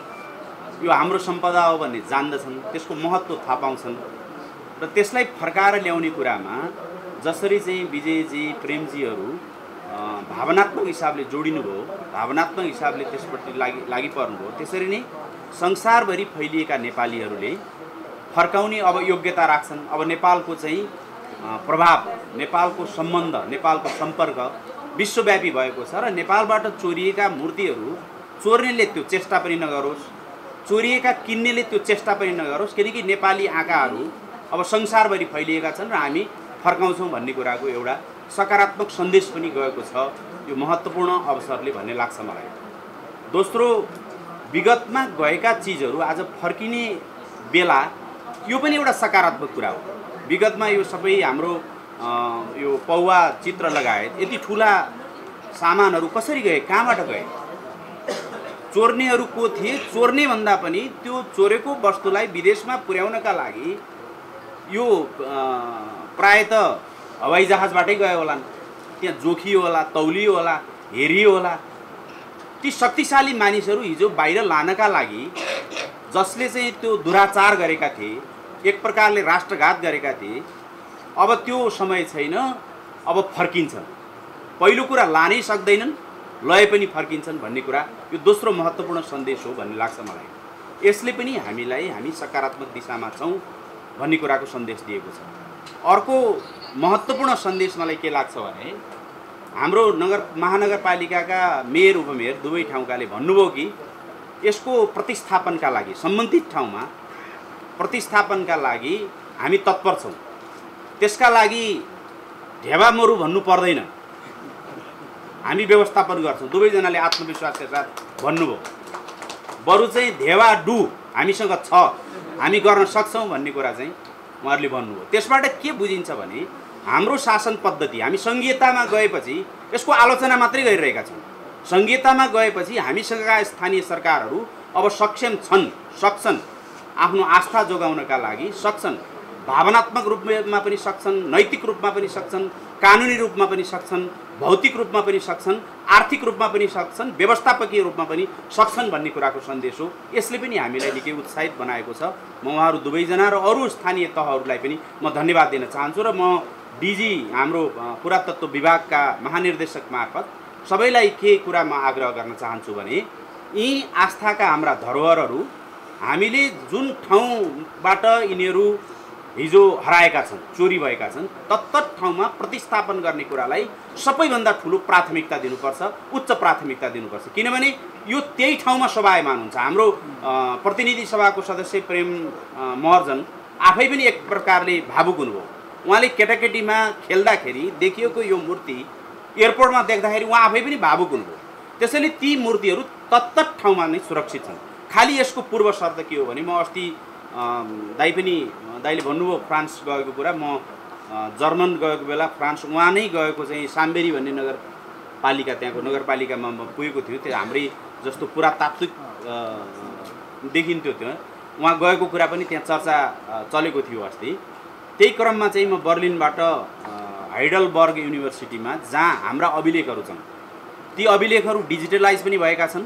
Speaker 6: यो हाम्रो सम्पदा हो भन्ने जान्दछन्, त्यसको महत्त्व थाहा पाउँछन् र त्यसलाई फर्काएर ल्याउने कुरामा जसरी चाहिँ विजयजी, प्रेमजीहरू भावनात्मक हिसाबले जोडिनुभयो, भावनात्मक हिसाबले त्यसप्रति लागि पर्नुभयो, त्यसरी नै संसारभरि फैलिएका नेपालीहरूले फर्काउने अब योग्यता राख्छन्। अब नेपालको चाहिँ प्रभाव, नेपालको सम्बन्ध, नेपालको सम्पर्क विश्वव्यापी भएको छ र नेपालबाट चोरिएका मूर्तिहरू चोर्नेले त्यो चेष्टा पनि नगरोस्, चोरिएका किन्नेले त्यो चेष्टा पनि नगरोस्, किनकि नेपाली आँखाहरू अब संसारभरि फैलिएका छन् र हामी फर्काउँछौँ भन्ने कुराको एउटा सकारात्मक सन्देश पनि गएको छ यो महत्त्वपूर्ण अवसरले भन्ने लाग्छ मलाई। दोस्रो, विगतमा गएका चिजहरू आज फर्किने बेला यो पनि एउटा सकारात्मक कुरा हो। विगतमा यो सबै हाम्रो यो पौवा चित्र लगायत यति ठुला सामानहरू कसरी गए, कहाँबाट गए, चोर्नेहरू को थिए, चोर्ने भन्दा पनि त्यो चोरेको वस्तुलाई विदेशमा पुर्याउनका लागि यो प्राय त हवाईजहाजबाटै गयो होला, त्यहाँ जोखियो होला, तौलियो होला, हेरियो होला। ती शक्तिशाली मानिसहरू हिजो बाहिर लानका लागि जसले चाहिँ त्यो दुराचार गरेका थिए, एक प्रकारले राष्ट्रघात गरेका थिए, अब त्यो समय छैन, अब फर्किन्छ। पहिलो कुरा लानै सक्दैनन्, लय पनि फर्किन्छन् भन्ने कुरा यो दोस्रो महत्त्वपूर्ण सन्देश हो भन्ने लाग्छ मलाई। यसले पनि हामी सकारात्मक दिशामा छौँ भन्ने कुराको सन्देश दिएको छ। अर्को महत्त्वपूर्ण सन्देश मलाई के लाग्छ भने हाम्रो महानगरपालिकाका मेयर, उपमेयर दुवै ठाउँकाले भन्नुभयो कि यसको प्रतिस्थापनका लागि, सम्बन्धित ठाउँमा प्रतिस्थापनका लागि हामी तत्पर छौँ। त्यसका लागि ढेवा मरु भन्नु पर्दैन, हामी व्यवस्थापन गर्छौँ। दुवैजनाले आत्मविश्वासका साथ भन्नुभयो। बरु चाहिँ ढेवा डु हामीसँग छ, हामी गर्न सक्छौँ भन्ने कुरा चाहिँ उहाँहरूले भन्नुभयो। त्यसबाट के बुझिन्छ भने हाम्रो शासन पद्धति, हामी संघीयतामा गएपछि यसको आलोचना मात्रै गरिरहेका छौँ। संघीयतामा गएपछि हामीसँगका स्थानीय सरकारहरू अब सक्षम छन्, सक्छन्, आफ्नो आस्था जोगाउनका लागि सक्छन्, भावनात्मक रूपमा पनि सक्छन्, नैतिक रूपमा पनि सक्छन्, कानुनी रूपमा पनि सक्छन्, भौतिक रूपमा पनि सक्छन्, आर्थिक रूपमा पनि सक्छन्, व्यवस्थापकीय रूपमा पनि सक्छन् भन्ने कुराको सन्देश हो। यसले पनि हामीलाई निकै उत्साहित बनाएको छ। म उहाँहरू दुवैजना र अरू स्थानीय तहहरूलाई पनि म धन्यवाद दिन चाहन्छु र म डिजी, हाम्रो पुरातत्व विभागका महानिर्देशक मार्फत सबैलाई के कुरा म आग्रह गर्न चाहन्छु भने यी आस्थाका हाम्रा धरोहरहरू हामीले जुन ठाउँबाट यिनीहरू हिजो हराएका छन्, चोरी भएका छन्, तत्तत ठाउँमा प्रतिस्थापन गर्ने कुरालाई सबैभन्दा ठुलो प्राथमिकता दिनुपर्छ, उच्च प्राथमिकता दिनुपर्छ। किनभने यो त्यही ठाउँमा शोभायमान हुन्छ। हाम्रो प्रतिनिधि सभाको सदस्य प्रेम महर्जन आफै पनि एक प्रकारले भावुक हुनुभयो। उहाँले केटाकेटीमा खेल्दाखेरि देखिएको यो मूर्ति एयरपोर्टमा देख्दाखेरि उहाँ आफै पनि भावुक हुनुभयो। त्यसैले ती मूर्तिहरू तत्तत ठाउँमा नै सुरक्षित छन्। खालि यसको पूर्व शर्त के हो भने म अस्ति दाइले भन्नुभयो फ्रान्स गएको कुरा, म जर्मन गएको बेला फ्रान्स उहाँ नै गएको चाहिँ साम्बेरी भन्ने नगरपालिका, त्यहाँको नगरपालिकामा म पुगेको थियो। त्यो हाम्रै जस्तो पुरातात्विक देखिन्थ्यो, त्यो उहाँ गएको कुरा पनि त्यहाँ चर्चा चलेको थियो अस्ति। त्यही क्रममा चाहिँ म बर्लिनबाट हाइडलबर्ग युनिभर्सिटीमा जहाँ हाम्रा अभिलेखहरू छन् ती अभिलेखहरू डिजिटलाइज पनि भएका छन्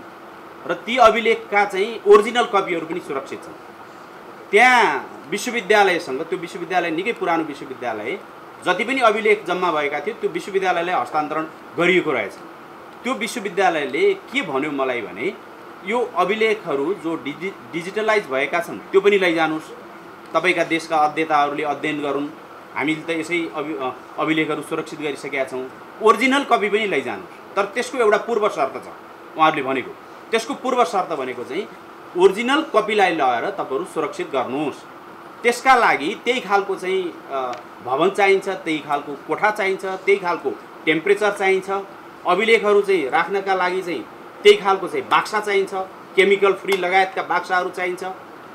Speaker 6: र ती अभिलेखका चाहिँ ओरिजिनल कपीहरू पनि सुरक्षित छन्। त्यहाँ विश्वविद्यालयसँग त्यो विश्वविद्यालय निकै पुरानो विश्वविद्यालय जति पनि अभिलेख जम्मा भएका थियो त्यो विश्वविद्यालयलाई हस्तान्तरण गरिएको रहेछ। त्यो विश्वविद्यालयले के भन्यो मलाई भने यो अभिलेखहरू जो डिजिटलाइज भएका छन् त्यो पनि लैजानुस्, तपाईँका देशका अध्येताहरूले अध्ययन गरून्, हामीले त यसै अभिलेखहरू सुरक्षित गरिसकेका छौँ, ओरिजिनल कपी पनि लैजानुस्। तर त्यसको एउटा पूर्व शर्त छ उहाँहरूले भनेको, त्यसको पूर्व शर्त भनेको चाहिँ ओरिजिनल कपीलाई लगेर तपाईँहरू सुरक्षित गर्नुहोस्। त्यसका लागि त्यही खालको चाहिँ भवन चाहिन्छ, त्यही खालको कोठा चाहिन्छ, त्यही खालको टेम्परेचर चाहिन्छ, अभिलेखहरू चाहिँ राख्नका लागि चाहिँ त्यही खालको चाहिँ बाक्सा चाहिन्छ, केमिकल फ्री लगायतका बाक्साहरू चाहिन्छ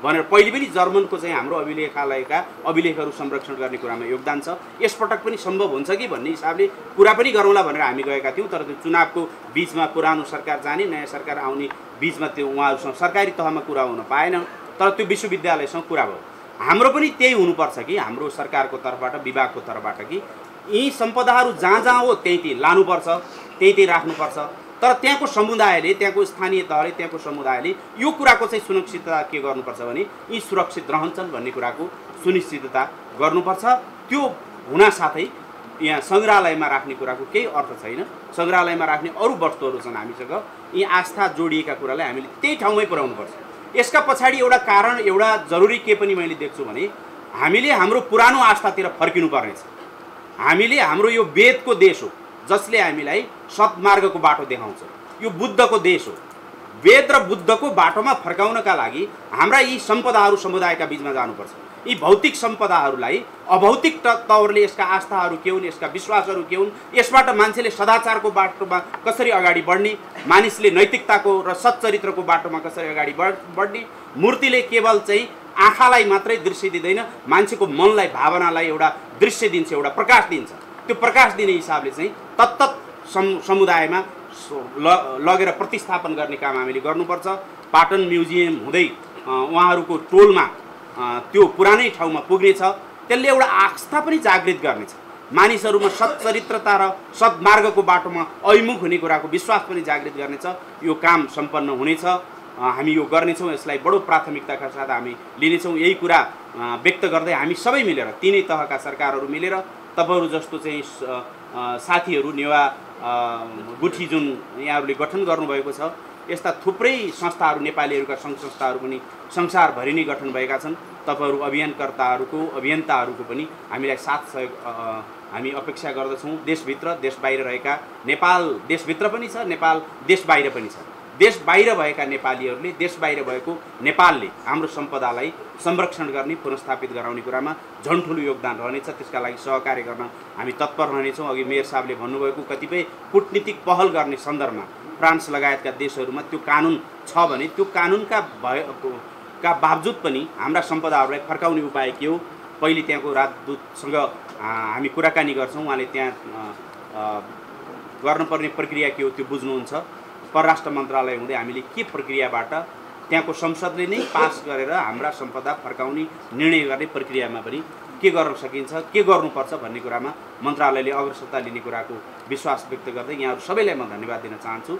Speaker 6: भनेर पहिले पनि जर्मनको चाहिँ हाम्रो अभिलेखालयका अभिलेखहरू संरक्षण गर्ने कुरामा योगदान छ। यसपटक पनि सम्भव हुन्छ कि भन्ने हिसाबले कुरा पनि गरौँला भनेर हामी गएका थियौँ। तर त्यो चुनावको बिचमा पुरानो सरकार जाने नयाँ सरकार आउने बिचमा त्यो उहाँहरूसँग सरकारी तहमा कुरा हुन पाएन, तर त्यो विश्वविद्यालयसँग कुरा भयो। हाम्रो पनि त्यही हुनुपर्छ कि हाम्रो सरकारको तर्फबाट विभागको तर्फबाट कि यी सम्पदाहरू जहाँ जहाँ हो त्यही लानुपर्छ, त्यही राख्नुपर्छ। तर त्यहाँको समुदायले, त्यहाँको स्थानीय तहले, त्यहाँको समुदायले यो कुराको चाहिँ सुनिश्चितता के गर्नुपर्छ भने यी सुरक्षित रहन्छन् भन्ने कुराको सुनिश्चितता गर्नुपर्छ। त्यो हुनासाथै यहाँ सङ्ग्रहालयमा राख्ने कुराको केही अर्थ छैन। सङ्ग्रहालयमा राख्ने अरू वस्तुहरू छन् हामीसँग, यी आस्था जोडिएका कुरालाई हामीले त्यही ठाउँमै पुर्याउनुपर्छ। यसका पछाडि एउटा कारण, एउटा जरुरी के पनि मैले देख्छु भने हामीले हाम्रो पुरानो आस्थातिर फर्किनुपर्नेछ। हामीले हाम्रो यो वेदको देश हो जसले हामीलाई सत्मार्गको बाटो देखाउँछ, यो बुद्धको देश हो। वेद र बुद्धको बाटोमा फर्काउनका लागि हाम्रा यी सम्पदाहरू समुदायका बिचमा जानुपर्छ। यी भौतिक सम्पदाहरूलाई अभौतिक तौरले यसका आस्थाहरू के हुन्, यसका विश्वासहरू के हुन्, यसबाट मान्छेले सदाचारको बाटोमा कसरी अगाडि बढ्ने, मानिसले नैतिकताको र सच्चरित्रको बाटोमा कसरी अगाडि बढ्ने। मूर्तिले केवल चाहिँ आँखालाई मात्रै दृश्य दिँदैन, मान्छेको मनलाई, भावनालाई एउटा दृश्य दिन्छ, एउटा प्रकाश दिन्छ। त्यो प्रकाश दिने हिसाबले चाहिँ तत्त समुदायमा लगेर प्रतिस्थापन गर्ने काम हामीले गर्नुपर्छ। पाटन म्युजियम हुँदै उहाँहरूको टोलमा त्यो पुरानै ठाउँमा पुग्नेछ, त्यसले एउटा आस्था पनि जागृत गर्नेछ, मानिसहरूमा सच्चरित्रता र सद्मार्गको बाटोमा अभिमुख हुने कुराको विश्वास पनि जागृत गर्नेछ। यो काम सम्पन्न हुनेछ, हामी यो गर्नेछौँ, यसलाई बडो प्राथमिकताका साथ हामी लिनेछौँ। यही कुरा व्यक्त गर्दै हामी सबै मिलेर, तिनै तहका सरकारहरू मिलेर, तपाईँहरू जस्तो चाहिँ साथीहरू नेवा गुठी जुन यहाँहरूले गठन गर्नुभएको छ, यस्ता थुप्रै संस्थाहरू, नेपालीहरूका सङ्घ संस्थाहरू पनि संसारभरि नै गठन भएका छन्। तपाईँहरू अभियानकर्ताहरूको, अभियन्ताहरूको पनि हामीलाई साथ सहयोग हामी अपेक्षा गर्दछौँ। देशभित्र, देश बाहिर रहेका, नेपाल देशभित्र पनि छ, नेपाल देश बाहिर पनि छ। देश बाहिर भएका नेपालीहरूले, देश बाहिर भएको नेपालले हाम्रो सम्पदालाई संरक्षण गर्ने, पुनर्स्थापित गराउने कुरामा झन् ठुलो योगदान रहनेछ। त्यसका लागि सहकार्य गर्न हामी तत्पर रहनेछौँ। अघि मेयर साहबले भन्नुभएको कतिपय कूटनीतिक पहल गर्ने सन्दर्भमा फ्रान्स लगायतका देशहरूमा त्यो कानुन छ भने त्यो कानुनका बावजुद पनि हाम्रा सम्पदाहरूलाई फर्काउने उपाय के हो, पहिले त्यहाँको राजदूतसँग हामी कुराकानी गर्छौँ। उहाँले त्यहाँ गर्नुपर्ने प्रक्रिया के हो त्यो बुझ्नुहुन्छ। परराष्ट्र मन्त्रालय हुँदै हामीले के प्रक्रियाबाट त्यहाँको संसदले नै पास गरेर हाम्रा सम्पदा फर्काउने निर्णय गर्ने प्रक्रियामा पनि के गर्न सकिन्छ, के गर्नुपर्छ भन्ने कुरामा मन्त्रालयले अग्रसरता लिने कुराको विश्वास व्यक्त गर्दै यहाँहरू सबैलाई म धन्यवाद दिन चाहन्छु।